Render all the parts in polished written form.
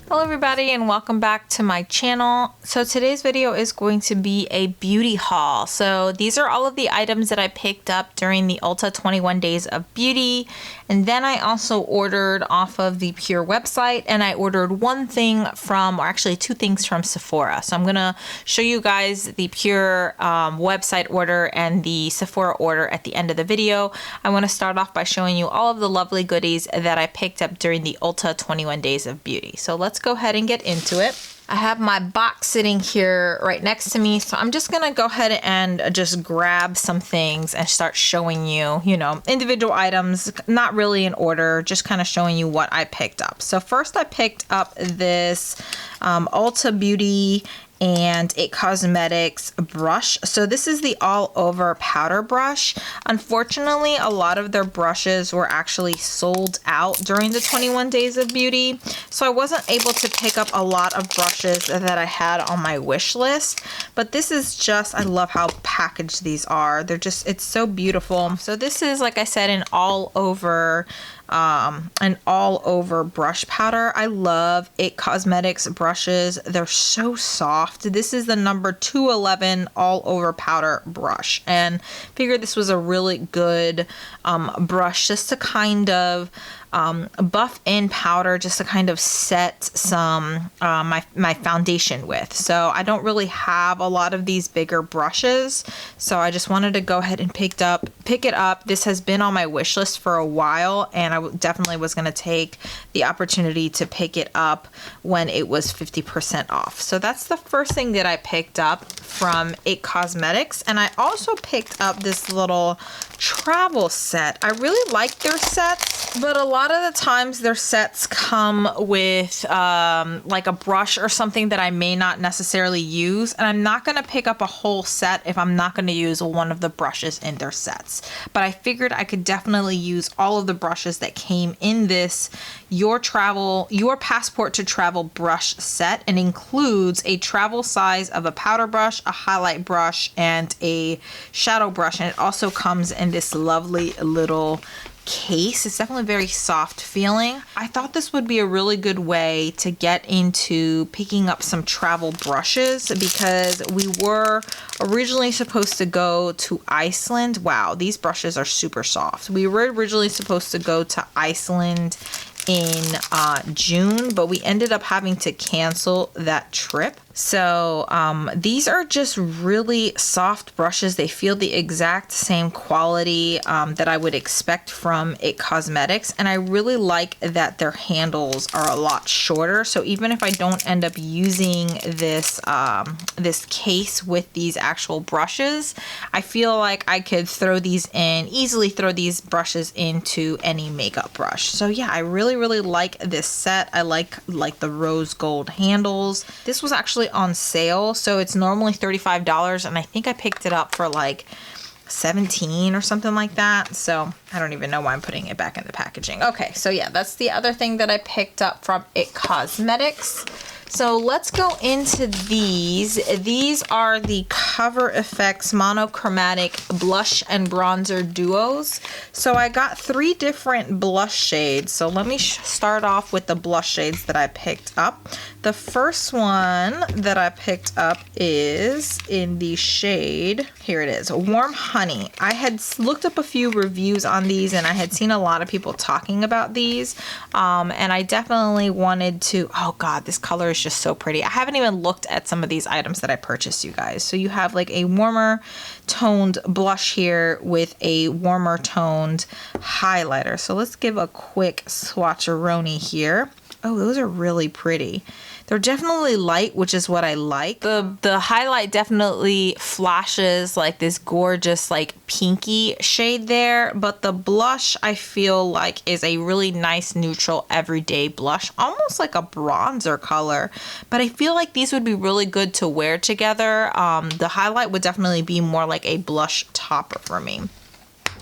Hello everybody and welcome back to my channel. So today's video is going to be a beauty haul. So these are all of the items that I picked up during the Ulta 21 Days of Beauty. And then I also ordered off of the PUR website, and I ordered one thing from, or actually two things from Sephora. So I'm gonna show you guys the PUR website order and the Sephora order at the end of the video. I wanna start off by showing you all of the lovely goodies that I picked up during the Ulta 21 Days of Beauty. So let's go ahead and get into it. I have my box sitting here right next to me, so I'm just gonna go ahead and just grab some things and start showing you, individual items, not really in order, just kind of showing you what I picked up. So first I picked up this Ulta Beauty and It Cosmetics brush. So this is the all over powder brush. Unfortunately, a lot of their brushes were actually sold out during the 21 Days of Beauty. So I wasn't able to pick up a lot of brushes that I had on my wish list. But this is just, I love how packaged these are. They're just, it's so beautiful. So this is, like I said, an all over brush powder. I love It Cosmetics brushes. They're so soft. This is the number 211 all over powder brush, and figured this was a really good brush just to kind of buff in powder, just to kind of set some my foundation with. So I don't really have a lot of these bigger brushes, so I just wanted to go ahead and pick it up. This has been on my wish list for a while, and I definitely was going to take the opportunity to pick it up when it was 50% off. So that's the first thing that I picked up from It Cosmetics. And I also picked up this little travel set. I really like their sets, but a lot of the times their sets come with like a brush or something that I may not necessarily use, and I'm not going to pick up a whole set if I'm not going to use one of the brushes in their sets. But I figured I could definitely use all of the brushes that came in this your passport to travel brush set, and includes a travel size of a powder brush, a highlight brush, and a shadow brush. And it also comes in this lovely little case. It's definitely very soft feeling. I thought this would be a really good way to get into picking up some travel brushes, because we were originally supposed to go to Iceland. Wow, these brushes are super soft. We were originally supposed to go to Iceland in June, but we ended up having to cancel that trip. So these are just really soft brushes. They feel the exact same quality that I would expect from It Cosmetics, and I really like that their handles are a lot shorter. So even if I don't end up using this this case with these actual brushes, I feel like I could easily throw these brushes into any makeup brush. So yeah, I really like this set. I like the rose gold handles. This was actually on sale, so it's normally $35, and I think I picked it up for like $17 or something like that. So I don't even know why I'm putting it back in the packaging. Okay, so yeah, that's the other thing that I picked up from It Cosmetics. So let's go into these. These are the Cover FX Monochromatic Blush and Bronzer Duos. So I got 3 different blush shades. So let me start off with the blush shades that I picked up. The first one that I picked up is in the shade, here it is, Warm Honey. I had looked up a few reviews on these, and I had seen a lot of people talking about these. And I definitely wanted to, oh God, this color is just so pretty. I haven't even looked at some of these items that I purchased, you guys. So you have like a warmer toned blush here with a warmer toned highlighter. So let's give a quick swatcheroni here. Oh, those are really pretty. They're definitely light, which is what I like. The highlight definitely flashes like this gorgeous like pinky shade there, but the blush I feel like is a really nice neutral everyday blush, almost like a bronzer color. But I feel like these would be really good to wear together. The highlight would definitely be more like a blush topper for me.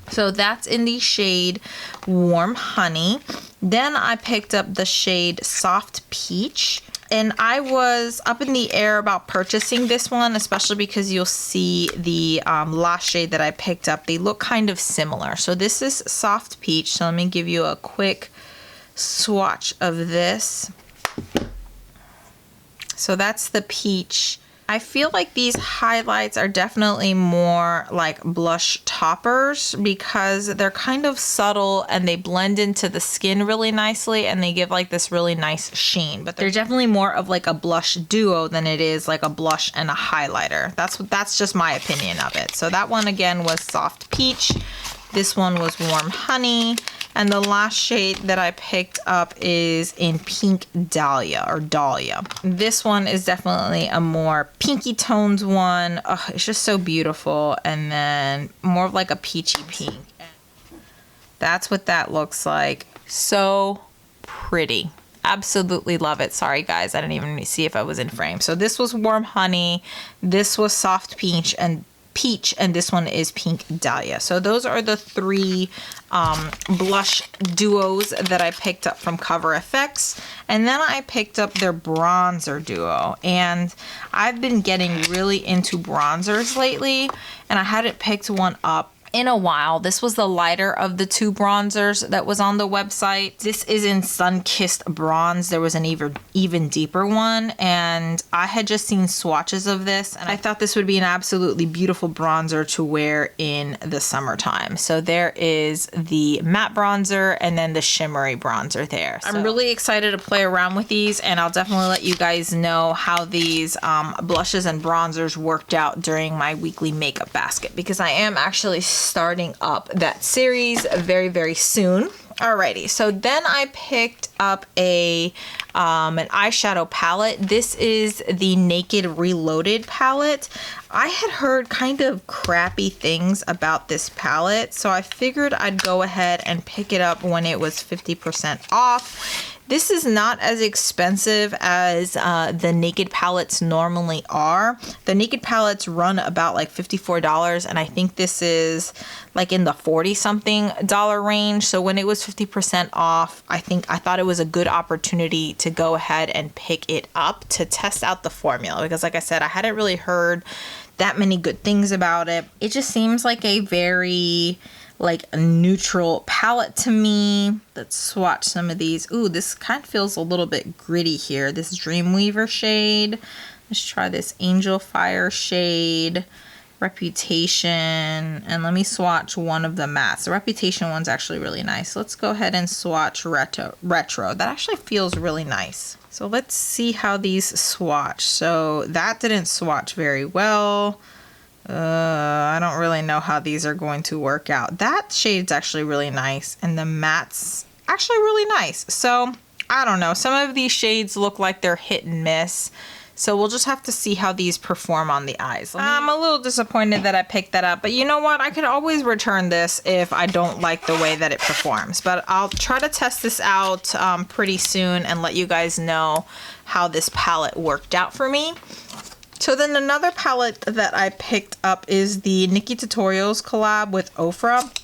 So that's in the shade Warm Honey. Then I picked up the shade Soft Peach. And I was up in the air about purchasing this one, especially because you'll see the Lash shade that I picked up. They look kind of similar. So this is Soft Peach. So let me give you a quick swatch of this. So that's the peach. I feel like these highlights are definitely more like blush toppers because they're kind of subtle and they blend into the skin really nicely and they give like this really nice sheen. But they're definitely more of like a blush duo than it is like a blush and a highlighter. That's just my opinion of it. So that one again was Soft Peach. This one was Warm Honey. And the last shade that I picked up is in Pink Dahlia or Dahlia. This one is definitely a more pinky toned one. Oh, it's just so beautiful. And then more of like a peachy pink. That's what that looks like. So pretty. Absolutely love it. Sorry guys, I didn't even see if I was in frame. So this was Warm Honey. This was Soft Peach, and this one is Pink Dahlia. So those are the three blush duos that I picked up from Cover FX. And then I picked up their bronzer duo. And I've been getting really into bronzers lately, and I hadn't picked one up in a while. This was the lighter of the two bronzers that was on the website. This is in Sunkissed Bronze. There was an even deeper one, and I had just seen swatches of this, and I thought this would be an absolutely beautiful bronzer to wear in the summertime. So there is the matte bronzer and then the shimmery bronzer there. So I'm really excited to play around with these, and I'll definitely let you guys know how these blushes and bronzers worked out during my weekly makeup basket, because I am actually starting up that series very, very soon. Alrighty, so then I picked up an eyeshadow palette. This is the Naked Reloaded palette. I had heard kind of crappy things about this palette, so I figured I'd go ahead and pick it up when it was 50% off. This is not as expensive as the Naked palettes normally are. The Naked palettes run about like $54, and I think this is like in the $40-something range. So when it was 50% off, I thought it was a good opportunity to go ahead and pick it up to test out the formula, because like I said, I hadn't really heard that many good things about it. It just seems like a very like a neutral palette to me. Let's swatch some of these. Ooh, this kind of feels a little bit gritty here. This Dreamweaver shade. Let's try this Angel Fire shade. Reputation. And let me swatch one of the mattes. The Reputation one's actually really nice. Let's go ahead and swatch Retro. That actually feels really nice. So let's see how these swatch. So that didn't swatch very well. I don't really know how these are going to work out. That shade's actually really nice, and the matte's actually really nice. So I don't know. Some of these shades look like they're hit and miss. So we'll just have to see how these perform on the eyes. I'm a little disappointed that I picked that up, but you know what? I could always return this if I don't like the way that it performs. But I'll try to test this out pretty soon and let you guys know how this palette worked out for me. So then another palette that I picked up is the Nikkie Tutorials collab with Ofra.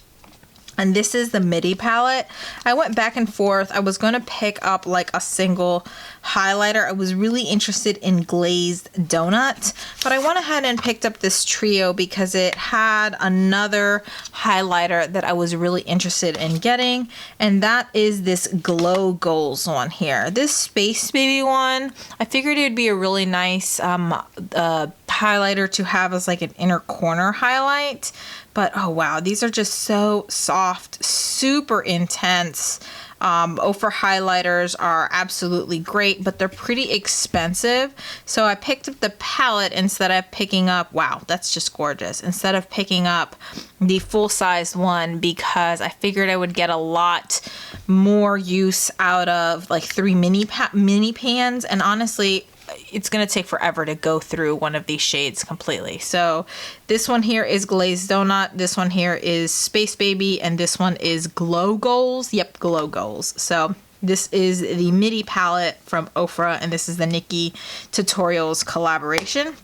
And this is the Midi palette. I went back and forth. I was going to pick up like a single highlighter. I was really interested in Glazed Donut, but I went ahead and picked up this trio because it had another highlighter that I was really interested in getting, and that is this Glow Goals one here. This Space Baby one, I figured it would be a really nice highlighter to have as like an inner corner highlight. But oh wow, these are just so soft, super intense. Ofra highlighters are absolutely great, but they're pretty expensive. So I picked up the palette instead of picking up, wow, that's just gorgeous. Instead of picking up the full-size one, because I figured I would get a lot more use out of like 3 mini pans. And honestly, it's going to take forever to go through one of these shades completely. So this one here is Glazed Donut, this one here is Space Baby, and this one is Glow Goals. Yep, Glow Goals. So this is the Midi palette from Ofra, and this is the Nikkie Tutorials collaboration.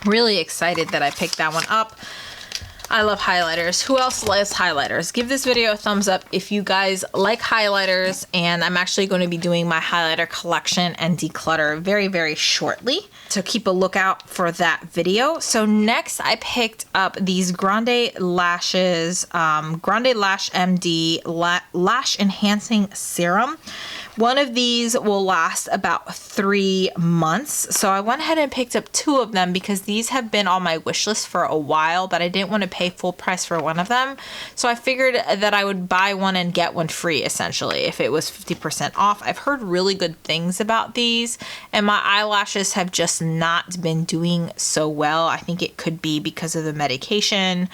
Really excited that I picked that one up. I love highlighters. Who else likes highlighters? Give this video a thumbs up if you guys like highlighters, and I'm actually going to be doing my highlighter collection and declutter very, very shortly. So keep a lookout for that video. So next I picked up these Grande lashes, Grande Lash MD Lash Enhancing Serum. One of these will last about 3 months. So I went ahead and picked up 2 of them because these have been on my wish list for a while, but I didn't want to pay full price for one of them. So I figured that I would buy one and get one free, essentially, if it was 50% off. I've heard really good things about these, and my eyelashes have just not been doing so well. I think it could be because of the medication.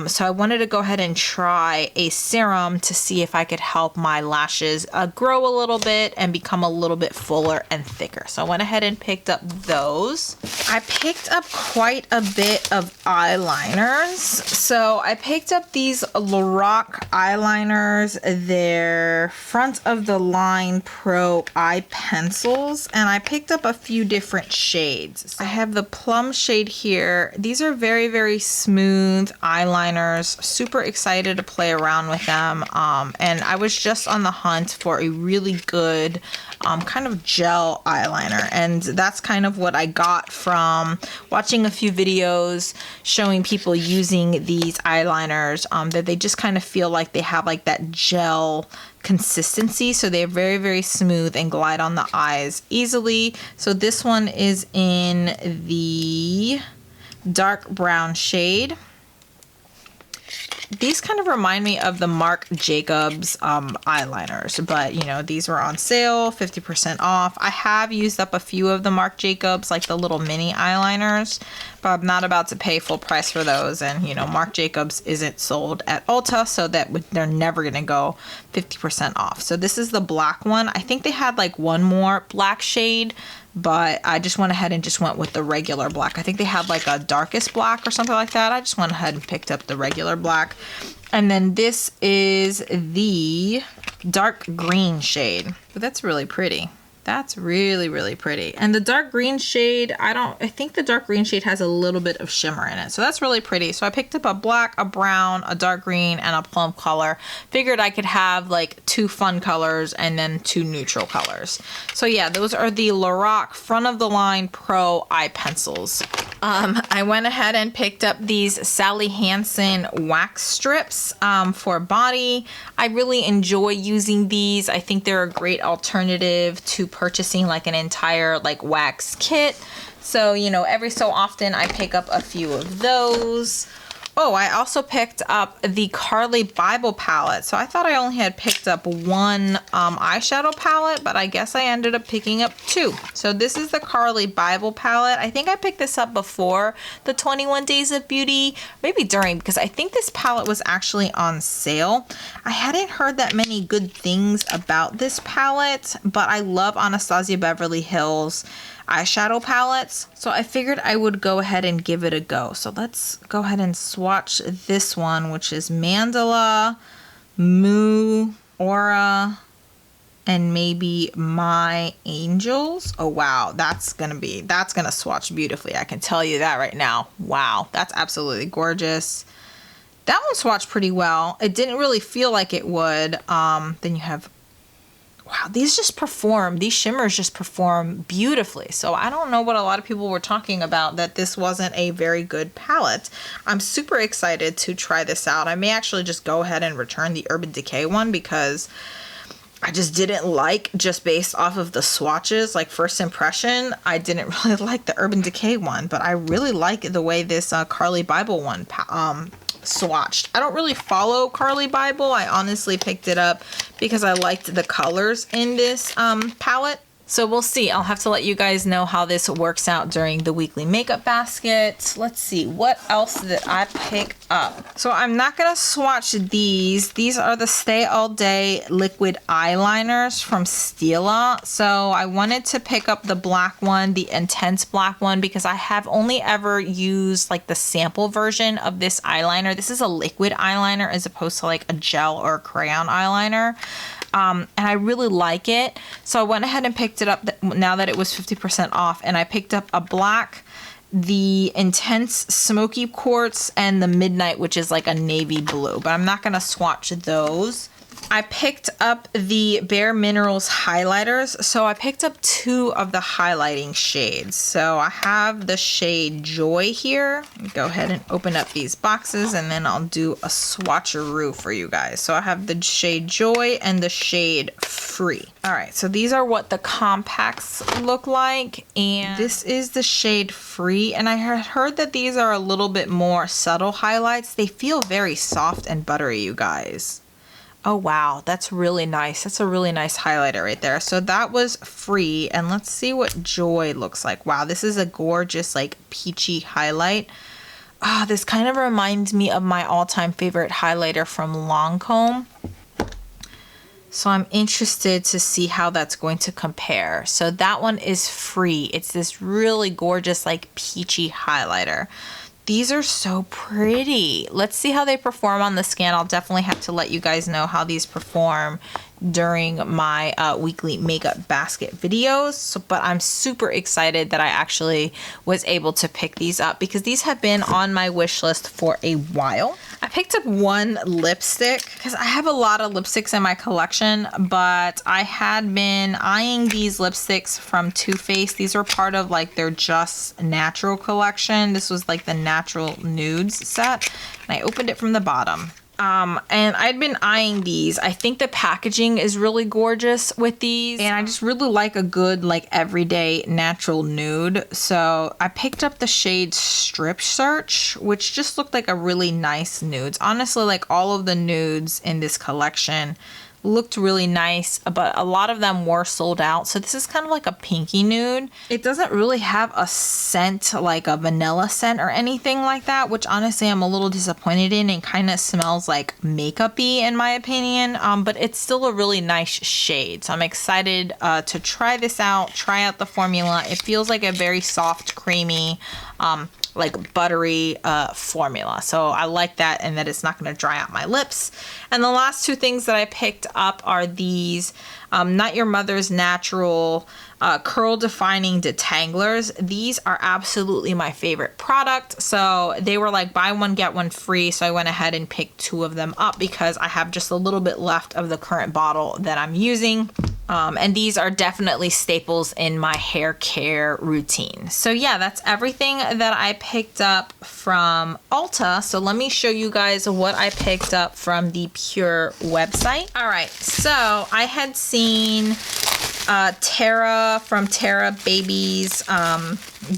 So I wanted to go ahead and try a serum to see if I could help my lashes grow a little bit and become a little bit fuller and thicker. So I went ahead and picked up those. I picked up quite a bit of eyeliners. So I picked up these Lorac Eyeliners. They're front of the line pro eye pencils, and I picked up a few different shades. So I have the plum shade here. These are very, very smooth eyeliners. Super excited to play around with them. And I was just on the hunt for a really good kind of gel eyeliner, and that's kind of what I got from watching a few videos showing people using these eyeliners, that they just kind of feel like they have like that gel consistency, so they're very, very smooth and glide on the eyes easily. So this one is in the dark brown shade. These kind of remind me of the Marc Jacobs eyeliners, but you know, these were on sale, 50% off. I have used up a few of the Marc Jacobs, like the little mini eyeliners, but I'm not about to pay full price for those. And you know, Marc Jacobs isn't sold at Ulta, so they're never gonna go 50% off. So this is the black one. I think they had like one more black shade, but I just went ahead and just went with the regular black. I think they had like a darkest black or something like that. I just went ahead and picked up the regular black. And then this is the dark green shade. But that's really pretty. That's really, really pretty. And the dark green shade, I think the dark green shade has a little bit of shimmer in it. So that's really pretty. So I picked up a black, a brown, a dark green, and a plum color. Figured I could have like 2 fun colors and then 2 neutral colors. So yeah, those are the Lorac Front of the Line Pro Eye Pencils. I went ahead and picked up these Sally Hansen wax strips for body. I really enjoy using these. I think they're a great alternative to purchasing like an entire like wax kit. So, you know, every so often I pick up a few of those. Oh, I also picked up the Carli Bybel palette. So I thought I only had picked up one eyeshadow palette, but I guess I ended up picking up 2. So this is the Carli Bybel palette. I think I picked this up before the 21 Days of Beauty, maybe during, because I think this palette was actually on sale. I hadn't heard that many good things about this palette, but I love Anastasia Beverly Hills eyeshadow palettes, so I figured I would go ahead and give it a go. So let's go ahead and swatch this one, which is Mandala, Moo, Aura, and maybe My Angels. Oh wow, that's gonna swatch beautifully. I can tell you that right now. Wow, that's absolutely gorgeous. That one swatched pretty well. It didn't really feel like it would. Then you have, wow, these shimmers just perform beautifully. So I don't know what a lot of people were talking about, that this wasn't a very good palette. I'm super excited to try this out. I may actually just go ahead and return the Urban Decay one because I just didn't like, just based off of the swatches, like first impression, I didn't really like the Urban Decay one, but I really like the way this Carli Bybel one swatched. I don't really follow Carli Bybel. I honestly picked it up because I liked the colors in this palette. So we'll see. I'll have to let you guys know how this works out during the weekly makeup basket. Let's see, what else did I pick up? So I'm not gonna swatch these. These are the Stay All Day liquid eyeliners from Stila. So I wanted to pick up the black one, the intense black one, because I have only ever used like the sample version of this eyeliner. This is a liquid eyeliner as opposed to like a gel or a crayon eyeliner. And I really like it. So I went ahead and picked it up now that it was 50% off, and I picked up a black, the Intense Smoky Quartz, and the Midnight, which is like a navy blue, but I'm not going to swatch those. I picked up the Bare Minerals highlighters. So I picked up 2 of the highlighting shades. So I have the shade Joy here. Go ahead and open up these boxes and then I'll do a swatcheroo for you guys. So I have the shade Joy and the shade Free. All right, so these are what the compacts look like. And this is the shade Free. And I had heard that these are a little bit more subtle highlights. They feel very soft and buttery, you guys. Oh wow, that's really nice. That's a really nice highlighter right there. So that was Free, and let's see what Joy looks like. Wow, this is a gorgeous like peachy highlight. Ah, this kind of reminds me of my all-time favorite highlighter from Lancome. So I'm interested to see how that's going to compare. So that one is Free. It's this really gorgeous like peachy highlighter. These are so pretty. Let's see how they perform on the skin. I'll definitely have to let you guys know how these perform during my weekly makeup basket videos. So, but I'm super excited that I actually was able to pick these up because these have been on my wish list for a while. I picked up 1 lipstick because I have a lot of lipsticks in my collection, but I had been eyeing these lipsticks from Too Faced. These are part of like their Just Natural collection. This was like the Natural Nudes set, and I opened it from the bottom. And I'd been eyeing these. I think the packaging is really gorgeous with these. And I just really like a good, like, everyday natural nude. So I picked up the shade Strip Search, which just looked like a really nice nudes. Honestly, like, all of the nudes in this collection looked really nice, but a lot of them were sold out. So this is kind of like a pinky nude. It doesn't really have a scent, like a vanilla scent or anything like that, which honestly I'm a little disappointed in. It kind of smells like makeup-y in my opinion, but it's still a really nice shade. So I'm excited to try this out, try out the formula. It feels like a very soft, creamy, like buttery formula. So I like that, and that it's not going to dry out my lips. And the last 2 things that I picked up are these Not Your Mother's Natural curl defining detanglers. These are absolutely my favorite product. So they were like buy one get one free, so I went ahead and picked 2 of them up because I have just a little bit left of the current bottle that I'm using. And these are definitely staples in my hair care routine. So yeah, that's everything that I picked up from Ulta. So let me show you guys what I picked up from the PUR website. All right, so I had seen Tara from Tara Babies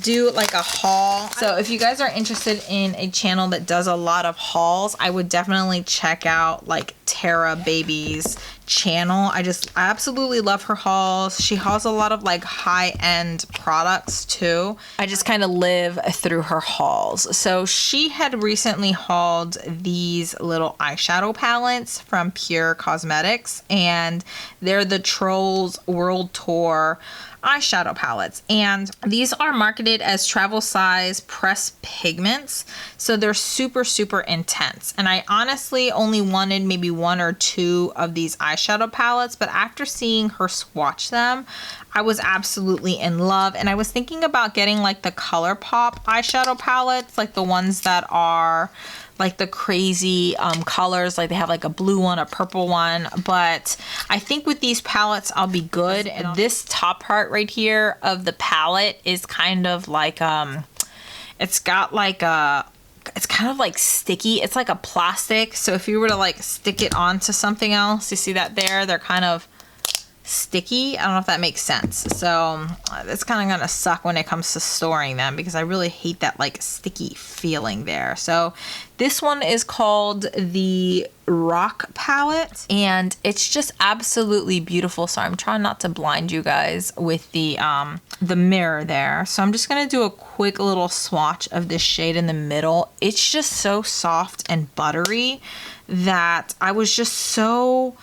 do like a haul. So if you guys are interested in a channel that does a lot of hauls, I would definitely check out like Tara Babies channel. I absolutely love her hauls. She hauls a lot of like high-end products too. I just kind of live through her hauls. So she had recently hauled these little eyeshadow palettes from PUR Cosmetics, and they're the Trolls World Tour eyeshadow palettes, and these are marketed as travel size pressed pigments, so they're super intense. And I honestly only wanted maybe 1 or 2 of these eyeshadow palettes, but after seeing her swatch them, I was absolutely in love. And I was thinking about getting like the ColourPop eyeshadow palettes, like the ones that are like the crazy colors, like they have like a blue one, a purple one, but I think with these palettes I'll be good. And this top part right here of the palette is kind of like it's got like a, it's kind of like sticky. It's like a plastic, so if you were to like stick it onto something else, you see that there, they're kind of sticky. I don't know if that makes sense. So it's kind of gonna suck when it comes to storing them because I really hate that like sticky feeling there. So this one is called the Rock palette, and it's just absolutely beautiful. So I'm trying not to blind you guys with the mirror there. So I'm just gonna do a quick little swatch of this shade in the middle. It's just so soft and buttery that I was just so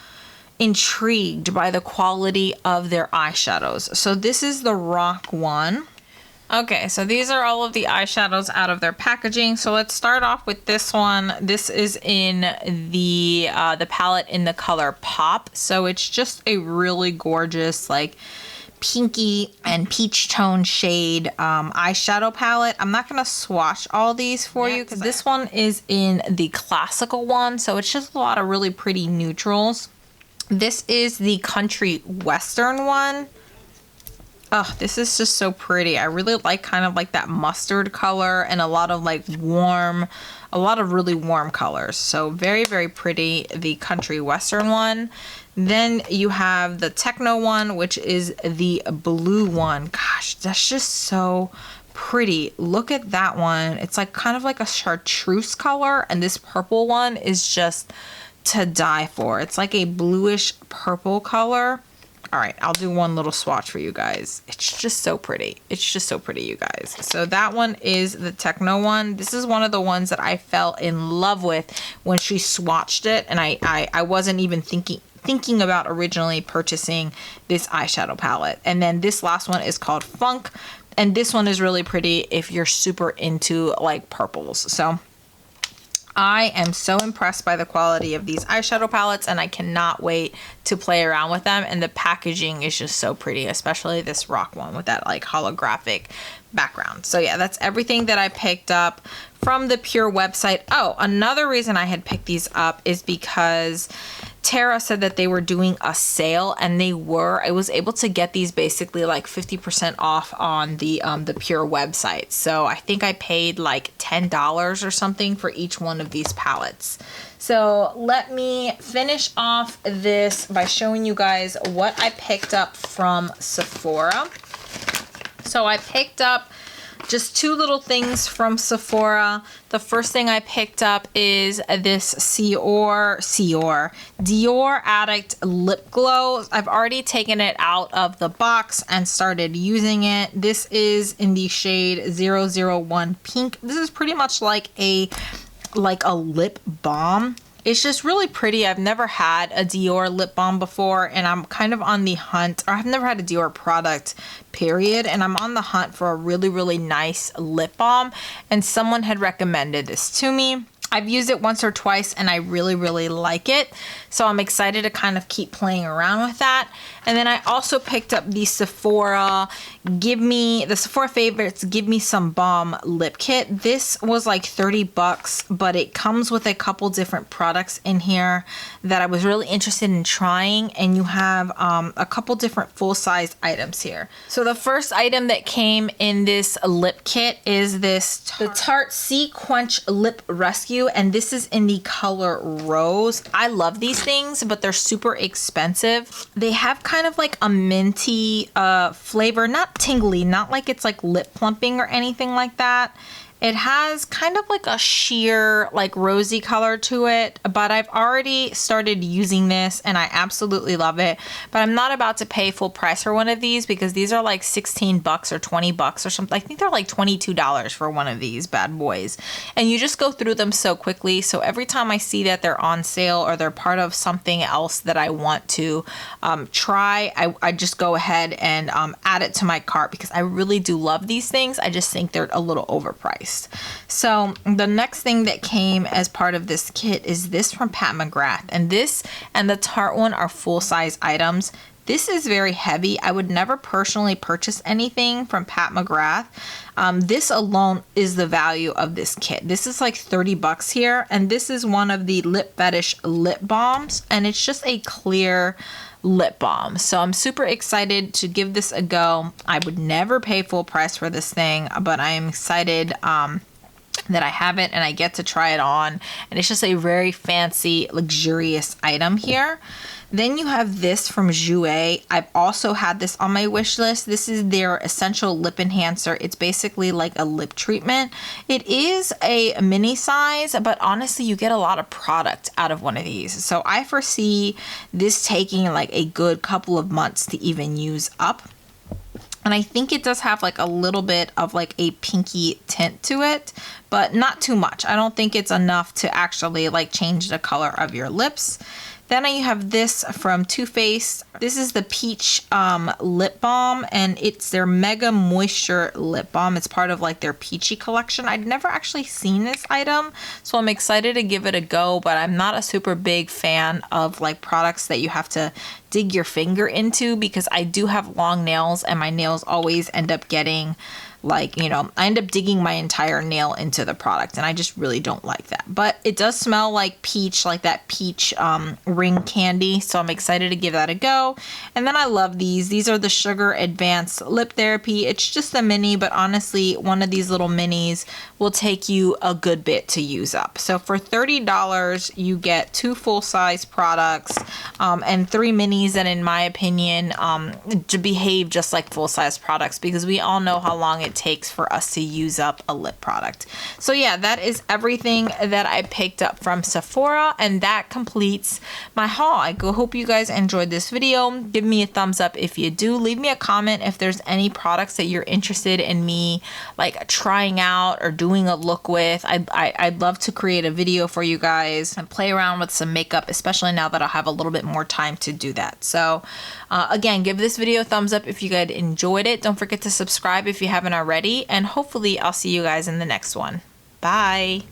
intrigued by the quality of their eyeshadows. So this is the Rock one. Okay, so these are all of the eyeshadows out of their packaging. So let's start off with this one. This is in the palette in the color Pop. So it's just a really gorgeous like pinky and peach tone shade eyeshadow palette. I'm not gonna swatch all these for you because this one is in the classical one. So it's just a lot of really pretty neutrals. This is the Country Western one. Oh, this is just so pretty. I really like kind of like that mustard color and a lot of like warm, a lot of really warm colors. So very, very pretty, the Country Western one. Then you have the Techno one, which is the blue one. Gosh, that's just so pretty. Look at that one. It's like kind of like a chartreuse color, and this purple one is just to die for. It's like a bluish purple color. All right, I'll do one little swatch for you guys. It's just so pretty. It's just so pretty, you guys. So that one is the Techno one. This is one of the ones that I fell in love with when she swatched it, and I wasn't even thinking about originally purchasing this eyeshadow palette. And then this last one is called Funk, and this one is really pretty if you're super into like purples. So I am so impressed by the quality of these eyeshadow palettes, and I cannot wait to play around with them. And the packaging is just so pretty, especially this rock one with that like holographic background. So yeah, that's everything that I picked up from the PUR website. Oh, another reason I had picked these up is because Tara said that they were doing a sale, and they were. I was able to get these basically like 50% off on the PUR website. So I think I paid like $10 or something for each one of these palettes. So let me finish off this by showing you guys what I picked up from Sephora. So I picked up just two little things from Sephora. The first thing I picked up is this Dior Addict Lip Glow. I've already taken it out of the box and started using it. This is in the shade 001 Pink. This is pretty much like a lip balm. It's just really pretty. I've never had a Dior lip balm before, and I'm kind of on the hunt, or I've never had a Dior product, period, and I'm on the hunt for a really, really nice lip balm, and someone had recommended this to me. I've used it once or twice, and I really, really like it. So I'm excited to kind of keep playing around with that. And then I also picked up the Sephora Favorites Give Me Some Balm lip kit. This was like 30 bucks, but it comes with a couple different products in here that I was really interested in trying. And you have a couple different full-size items here. So the first item that came in this lip kit is this the Tarte Sea Quench Lip Rescue, and this is in the color Rose. I love these things, but they're super expensive. They have kind of like a minty flavor, not tingly, not like it's like lip plumping or anything like that. It has kind of like a sheer, like rosy color to it, but I've already started using this and I absolutely love it. But I'm not about to pay full price for one of these because these are like 16 bucks or 20 bucks or something. I think they're like $22 for one of these bad boys. And you just go through them so quickly. So every time I see that they're on sale or they're part of something else that I want to try, I just go ahead and add it to my cart because I really do love these things. I just think they're a little overpriced. So the next thing that came as part of this kit is this from Pat McGrath, and this and the Tarte one are full-size items. This is very heavy. I would never personally purchase anything from Pat McGrath. This alone is the value of this kit. This is like 30 bucks here, and this is one of the Lip Fetish lip balms, and it's just a clear lip balm. So I'm super excited to give this a go. I would never pay full price for this thing, but I am excited that I have it and I get to try it on. And it's just a very fancy, luxurious item here. Then you have this from Jouer. I've also had this on my wish list. This is their Essential Lip Enhancer. It's basically like a lip treatment. It is a mini size, but honestly, you get a lot of product out of one of these. So I foresee this taking like a good couple of months to even use up. And I think it does have like a little bit of like a pinky tint to it, but not too much. I don't think it's enough to actually like change the color of your lips. Then you have this from Too Faced. This is the Peach Lip Balm, and it's their Mega Moisture Lip Balm. It's part of like their Peachy collection. I'd never actually seen this item, so I'm excited to give it a go, but I'm not a super big fan of like products that you have to dig your finger into because I do have long nails and my nails always end up getting like, you know, I end up digging my entire nail into the product, and I just really don't like that. But it does smell like peach, like that peach ring candy, so I'm excited to give that a go. And then I love these. These are the Sugar Advanced Lip Therapy. It's just a mini, but honestly, one of these little minis will take you a good bit to use up. So for $30, you get 2 full-size products and 3 minis that, in my opinion, to behave just like full-size products, because we all know how long it takes for us to use up a lip product. So yeah, that is everything that I picked up from Sephora, and that completes my haul. I hope you guys enjoyed this video. Give me a thumbs up if you do. Leave me a comment if there's any products that you're interested in me like trying out or doing a look with. I'd love to create a video for you guys and play around with some makeup, especially now that I'll have a little bit more time to do that. So again, give this video a thumbs up if you guys enjoyed it. Don't forget to subscribe if you haven't already, and hopefully I'll see you guys in the next one. Bye.